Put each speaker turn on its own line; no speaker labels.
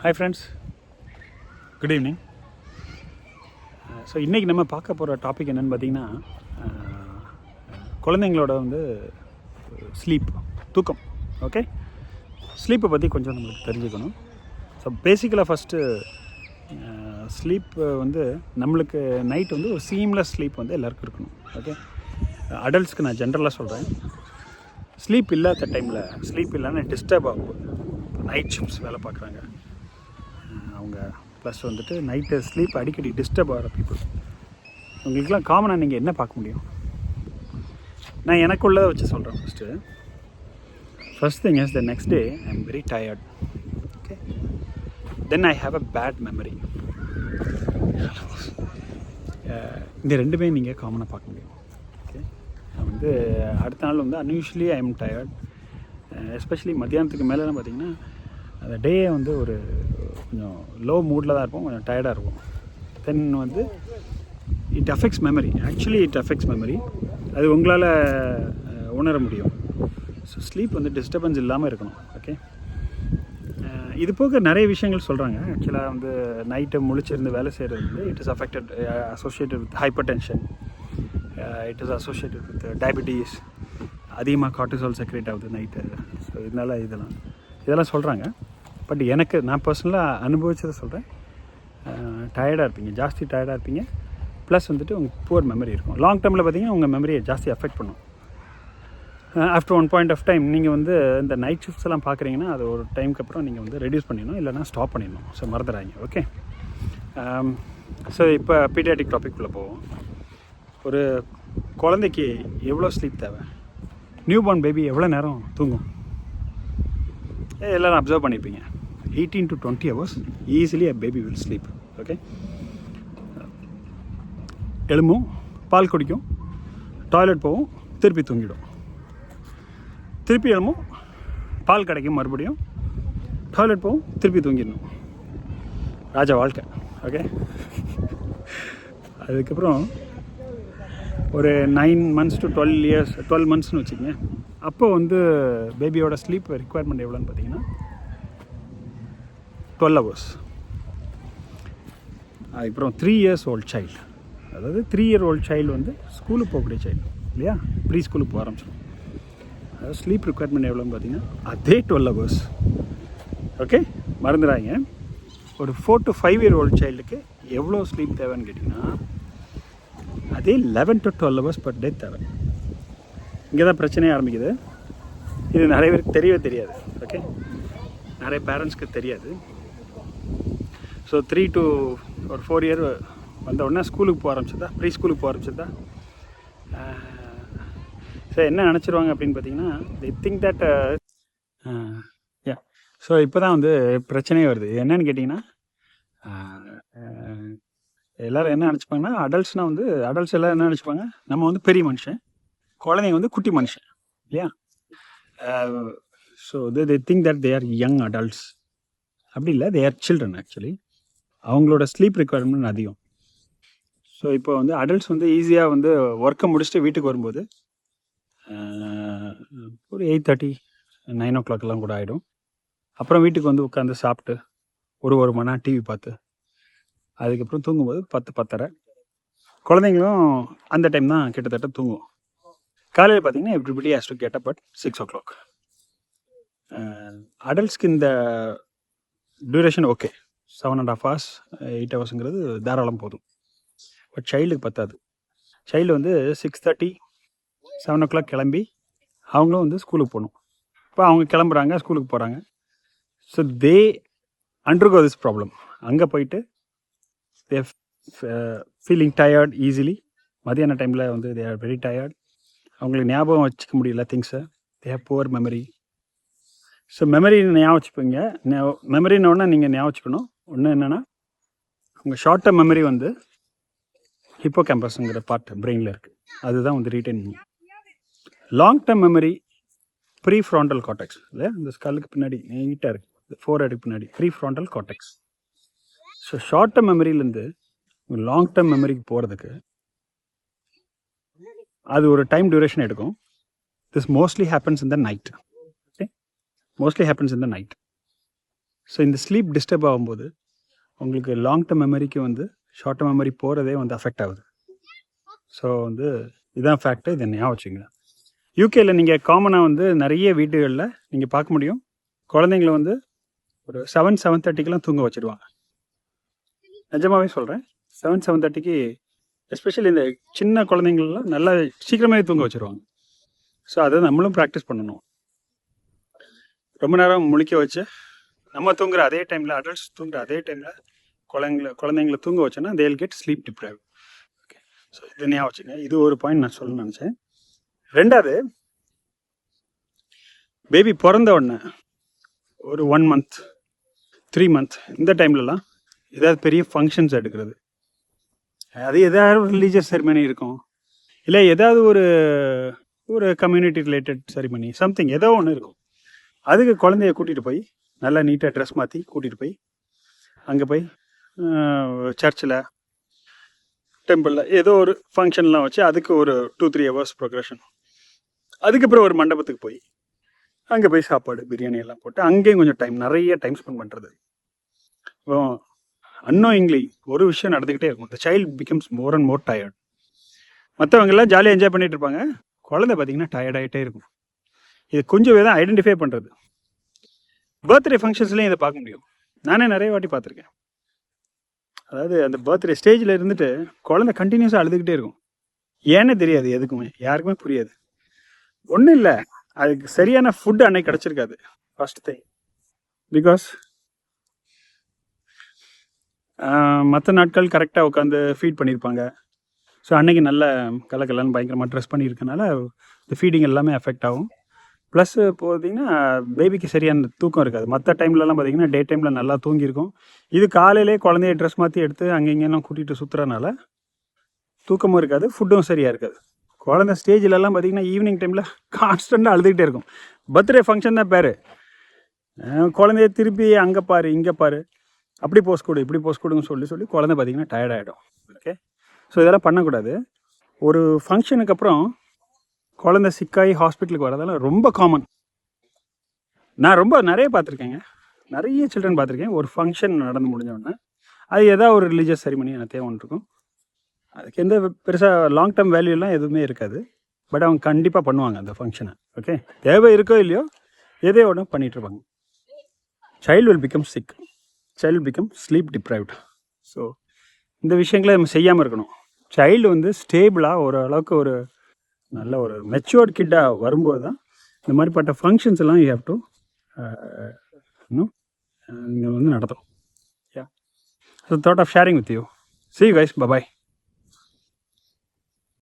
Hi friends, good evening. So இன்றைக்கி நம்ம பார்க்க போகிற டாபிக் என்னென்னு பார்த்தீங்கன்னா, குழந்தைங்களோட ஸ்லீப், தூக்கம். ஓகே, ஸ்லீப்பை பற்றி கொஞ்சம் நம்மளுக்கு தெரிஞ்சுக்கணும். ஸோ பேசிக்கலாக ஃபஸ்ட்டு ஸ்லீப் நம்மளுக்கு நைட் ஒரு சீம்லெஸ் ஸ்லீப் எல்லாருக்கும் இருக்கணும். ஓகே, அடல்ட்ஸ்க்கு நான் ஜென்ரலாக சொல்கிறேன். ஸ்லீப் இல்லாத டைமில், ஸ்லீப் இல்லைன்னா டிஸ்டர்ப் ஆகும். நைட் ஷிஃப்ட்ஸ் வேலை பார்க்குறாங்க அவங்க, ப்ளஸ் நைட்டு ஸ்லீப் அடிக்கடி டிஸ்டர்ப் ஆகிற பீப்புள், உங்களுக்கெலாம் காமனாக நீங்கள் என்ன பார்க்க முடியும்? நான் எனக்குள்ளதை வச்சு சொல்கிறேன். First thing is the next day I am very tired. Okay, then I have a bad memory. இந்த ரெண்டுமே நீங்கள் காமனாக பார்க்க முடியும். ஓகே, நான் அடுத்த நாள் unusually I am tired. Especially மத்தியானத்துக்கு மேலேலாம் பார்த்திங்கன்னா அந்த டே ஒரு கொஞ்சம் லோ மூடில் தான் இருப்போம், கொஞ்சம் டயர்டாக இருக்கும். Then it affects memory. Actually it affects memory. அது உங்களால் உணர முடியும். ஸோ ஸ்லீப் டிஸ்டர்பன்ஸ் இல்லாமல் இருக்கணும். ஓகே, இது போக நிறைய விஷயங்கள் சொல்கிறாங்க. ஆக்சுவலாக நைட்டை முழிச்சிருந்து வேலை செய்கிறது it is affected, associated with hyper tension, it is associated with diabetes, அதிகமாக கார்டிசால் செக்ரேட் ஆகுது நைட்டு. ஸோ இதெல்லாம் சொல்கிறாங்க. பட் நான் பர்சனலாக அனுபவிச்சதை சொல்கிறேன். டயர்டாக இருப்பீங்க, ஜாஸ்தி டயர்டாக இருப்பீங்க. ப்ளஸ் உங்கள் புவர் மெமரி இருக்கும். லாங் டேர்மில் பார்த்தீங்கன்னா உங்கள் மெமரியை ஜாஸ்தி அஃபெக்ட் பண்ணும். After one point of time நீங்கள் இந்த நைட் ஷிஃப்ட்ஸ் எல்லாம் பார்க்குறீங்கன்னா அது ஒரு டைமுக்கு அப்புறம் நீங்கள் ரெடியூஸ் பண்ணிடணும், இல்லைனா ஸ்டாப் பண்ணிடணும். ஸோ மறந்துடாங்க. ஓகே, ஸோ இப்போ பீடியாட்ரிக் டாபிக்குள்ளே போவோம். ஒரு குழந்தைக்கு எவ்வளோ ஸ்லீப் தேவை? நியூ பார்ன் பேபி எவ்வளோ நேரம் தூங்கும்? எல்லோரும் அப்சர்வ் பண்ணியிருப்பீங்க. 18 to 20 hours easily a baby will sleep. Okay, எழும்பும், பால் குடிக்கும், டாய்லெட் போகும், திருப்பி தூங்கிடும். திருப்பி எழும்பும், பால் கிடைக்கும், மறுபடியும் டாய்லெட் போகும், திருப்பி தூங்கிடணும். ராஜா வாழ்க்கை. ஓகே, அதுக்கப்புறம் ஒரு 9 months to 12 monthsனு வச்சுக்கோங்க. அப்போ பேபியோட ஸ்லீப் ரெக்குவயர்மெண்ட் எவ்வளோன்னு பார்த்தீங்கன்னா 12 hours. அதுக்கப்புறம் 3 years old child, அதாவது 3-year-old child ஸ்கூலுக்கு போகக்கூடிய சைல்டு இல்லையா, ப்ரீ ஸ்கூலுக்கு போக ஆரம்பிச்சிடும். அதாவது ஸ்லீப் ரெக்குவயர்மெண்ட் எவ்வளோன்னு பார்த்தீங்கன்னா அதே 12 hours. ஓகே, மறந்துடாங்க. ஒரு 4 to 5-year-old சைல்டுக்கு எவ்வளோ ஸ்லீப் தேவைன்னு கேட்டிங்கன்னா அதே 11 to 12 hours per day தேவை. இங்கே தான் பிரச்சனையே ஆரம்பிக்குது. இது நிறைய பேருக்கு தெரியவே தெரியாது. ஓகே, நிறைய பேரண்ட்ஸ்க்கு தெரியாது. ஸோ 3 to 4 year வந்த உடனே ஸ்கூலுக்கு போக ஆரம்பிச்சதா, ப்ரீ ஸ்கூலுக்கு போக ஆரம்பிச்சதா. ஸோ என்ன நினச்சிருவாங்க அப்படின்னு பார்த்தீங்கன்னா, தி திங்க் தட் ஸோ இப்போ தான் பிரச்சனையே வருது. என்னன்னு கேட்டிங்கன்னா, எல்லோரும் என்ன நினச்சிப்பாங்கன்னா, அடல்ட்ஸ் எல்லோரும் என்ன நினச்சிப்பாங்க, நம்ம பெரிய மனுஷன், குழந்தைங்க குட்டி மனுஷன் இல்லையா. So they think that they are young adults. அப்படி இல்லை, தே ஆர் சில்ட்ரன். ஆக்சுவலி அவங்களோட ஸ்லீப் ரெக்குவயர்மெண்ட் அதிகம். ஸோ இப்போ அடல்ட்ஸ் ஈஸியாக ஒர்க்கை முடிச்சுட்டு வீட்டுக்கு வரும்போது ஒரு 8:30, 9 o'clock கூட ஆகிடும். அப்புறம் வீட்டுக்கு உட்காந்து சாப்பிட்டு ஒரு மணி நேரம் டிவி பார்த்து அதுக்கப்புறம் தூங்கும்போது 10-10:30. குழந்தைங்களும் அந்த டைம் தான் கிட்டத்தட்ட தூங்குவோம். காலையில் பார்த்தீங்கன்னா everybody has to get up at 6 o'clock. அடல்ட்ஸ்க்கு இந்த டியூரேஷன் ஓகே, 7.5 hours 8 hours தாராளம் போதும். பட் சைல்டுக்கு பத்தாது. சைல்டு 6:30 7 o'clock கிளம்பி அவங்களும் ஸ்கூலுக்கு போகணும். இப்போ அவங்க கிளம்புறாங்க, ஸ்கூலுக்கு போகிறாங்க. So they undergo this problem. அங்கே போயிட்டு தே ஃபீலிங் டயர்ட் ஈஸிலி. மதியான டைமில் தே ஆர் வெரி டயர்ட். அவங்களுக்கு ஞாபகம் வச்சுக்க முடியல திங்ஸை. They have poor memory. So memory ஞாபகம் வச்சுப்பீங்க. மெமரின்னு நீங்கள் ஞாபகம் வச்சுக்கணும். ஒன்று என்னென்னா, உங்கள் ஷார்ட் டேர்ம் மெமரி ஹிப்போ கேம்பஸ்ங்கிற பார்ட் பிரெயினில் இருக்குது, அதுதான் ரீட்டைன் பண்ணும். Long term memory prefrontal cortex இல்லையா, இந்த ஸ்கல்லுக்கு பின்னாடி நீட்டாக இருக்குது, ஃபோர்ஹெடுக்கு பின்னாடி prefrontal cortex. So short term மெமரியிலேருந்து லாங் டேர்ம் மெமரிக்கு போகிறதுக்கு அது ஒரு டைம் டியூரேஷன் எடுக்கும். This mostly happens in the night. Okay, mostly happens in the night. So இந்த ஸ்லீப் டிஸ்டர்ப் ஆகும்போது உங்களுக்கு லாங் டேர்ம் மெமரிக்கு வந்து ஷார்ட் டேர்ம் மெமரி போகிறதே வந்து அஃபெக்ட் ஆகுது. ஸோ வந்து இதான் ஃபேக்ட்டு, இதை ஞாபகம் வச்சுங்க. யூகேயில் நீங்கள் காமனாக வந்து நிறைய வீடுகளில் நீங்கள் பார்க்க முடியும், குழந்தைங்கள வந்து ஒரு 7:30க்கெலாம் தூங்க வச்சுருவாங்க. நிஜமாகவே சொல்கிறேன், 7:30க்கு எஸ்பெஷலி இந்த சின்ன குழந்தைங்களெலாம் நல்லா சீக்கிரமாகவே தூங்க வச்சுருவாங்க. ஸோ அதை நம்மளும் ப்ராக்டிஸ் பண்ணணும். ரொம்ப நேரம் முழிக்க வச்சு நம்ம தூங்குற அதே டைமில், அடல்ட்ஸ் தூங்குற அதே டைமில் குழந்தைங்கள தூங்க வச்சோன்னா தேல் get sleep deprive. Okay, so இது ஞாபகம் வச்சுங்க. இது ஒரு பாயிண்ட் நான் சொல்லணும்னு நினச்சேன். ரெண்டாவது, பேபி பிறந்த உடனே ஒரு 1 month 3 month இந்த டைம்லலாம் ஏதாவது பெரிய ஃபங்க்ஷன்ஸ் எடுக்கிறது, அது ஏதாவது ரிலீஜியஸ் செரிமனி இருக்கும், இல்லை ஏதாவது ஒரு கம்யூனிட்டி ரிலேட்டட் செரிமனி, சம்திங் ஏதோ ஒன்று இருக்கும். அதுக்கு குழந்தைய கூட்டிகிட்டு போய் நல்லா நீட்டாக ட்ரெஸ் மாற்றி கூட்டிகிட்டு போய் அங்கே போய் சர்ச்சில், டெம்பிளில் ஏதோ ஒரு ஃபங்க்ஷன்லாம் வச்சு அதுக்கு ஒரு 2-3 hours ப்ரோக்ரஷன். அதுக்கப்புறம் ஒரு மண்டபத்துக்கு போய் அங்கே போய் சாப்பாடு பிரியாணி எல்லாம் போட்டு அங்கேயும் கொஞ்சம் நிறைய டைம் ஸ்பெண்ட் பண்ணுறது. இப்போ அன்னோயிங்லி ஒரு விஷயம் நடந்துக்கிட்டே இருக்கும். The child becomes more and more tired. மற்றவங்கெல்லாம் ஜாலியாக என்ஜாய் பண்ணிகிட்டு இருப்பாங்க, குழந்தை பார்த்திங்கன்னா டயர்டாகிட்டே இருக்கும். இது கொஞ்சம் தான் ஐடென்டிஃபை பண்ணுறது. பர்த்டே ஃபங்க்ஷன்ஸ்லேயும் இதை பார்க்க முடியும். நானே நிறைய வாட்டி பார்த்துருக்கேன். அதாவது அந்த பர்த்டே ஸ்டேஜில் இருந்துட்டு குழந்தை கண்டினியூஸாக அழுதுகிட்டே இருக்கும். ஏன்னே தெரியாது, எதுக்குமே யாருக்குமே புரியாது. ஒன்றும் இல்லை, அதுக்கு சரியான ஃபுட்டு அன்னைக்கு கிடச்சிருக்காது ஃபர்ஸ்ட் திங். பிகாஸ் மற்ற நாட்கள் கரெக்டாக உட்காந்து ஃபீட் பண்ணியிருப்பாங்க. ஸோ அன்றைக்கி நல்ல கலக்கலன்னு பயங்கரமாக ட்ரெஸ் பண்ணியிருக்கனால இந்த ஃபீடிங் எல்லாமே எஃபெக்ட் ஆகும். ப்ளஸ் பார்த்தீங்கன்னா பேபிக்கு சரியான தூக்கம் இருக்காது. மற்ற டைம்லலாம் பார்த்திங்கன்னா டே டைமில் நல்லா தூங்கியிருக்கும். இது காலையிலே குழந்தைய ட்ரெஸ் மாற்றி எடுத்து அங்கே இங்கெல்லாம் கூட்டிகிட்டு சுற்றுறனால தூக்கமும் இருக்காது, ஃபுட்டும் சரியாக இருக்காது. குழந்தை ஸ்டேஜிலலாம் பார்த்திங்கன்னா ஈவினிங் டைமில் கான்ஸ்டண்ட்டாக அழுதுகிட்டே இருக்கும். பர்த்டே ஃபங்க்ஷன் தான் பேர். குழந்தைய திருப்பி அங்கே பாரு இங்கே பாரு, அப்படி போஸ்ட் கொடு இப்படி போஸ்ட் கொடுன்னு சொல்லி குழந்தை பார்த்திங்கன்னா டயர்டாகிடும். ஓகே, ஸோ இதெல்லாம் பண்ணக்கூடாது. ஒரு ஃபங்க்ஷனுக்கு அப்புறம் குழந்தை சிக்காகி ஹாஸ்பிட்டலுக்கு வரதெல்லாம் ரொம்ப காமன். நான் நிறைய பார்த்துருக்கேங்க, நிறைய சில்ட்ரன் பார்த்துருக்கேன். ஒரு ஃபங்க்ஷன் நடந்து முடிஞ்சோடனே அது ஏதாவது ஒரு ரிலீஜியஸ் செரிமனி எனக்கு தேவை இருக்கும். அதுக்கு எந்த பெருசாக லாங் டேர்ம் வேல்யூலாம் எதுவுமே இருக்காது. பட் அவங்க கண்டிப்பாக பண்ணுவாங்க அந்த ஃபங்க்ஷனை. ஓகே, தேவை இருக்கோ இல்லையோ எதே ஒன்று பண்ணிகிட்ருப்பாங்க. Child will become sick, child become sleep deprived. So இந்த விஷயங்களை நம்ம செய்யாமல் இருக்கணும். சைல்டு வந்து ஸ்டேபிளாக ஓரளவுக்கு ஒரு நல்ல ஒரு மெச்சூர்ட் கிட்டாக வரும்போது தான் இந்த மாதிரிப்பட்ட ஃபங்க்ஷன்ஸ் எல்லாம் யூ ஹேவ் டு இங்கே வந்து நடத்தும். Yeah, so thought of sharing with you. See you guys. Bye-bye.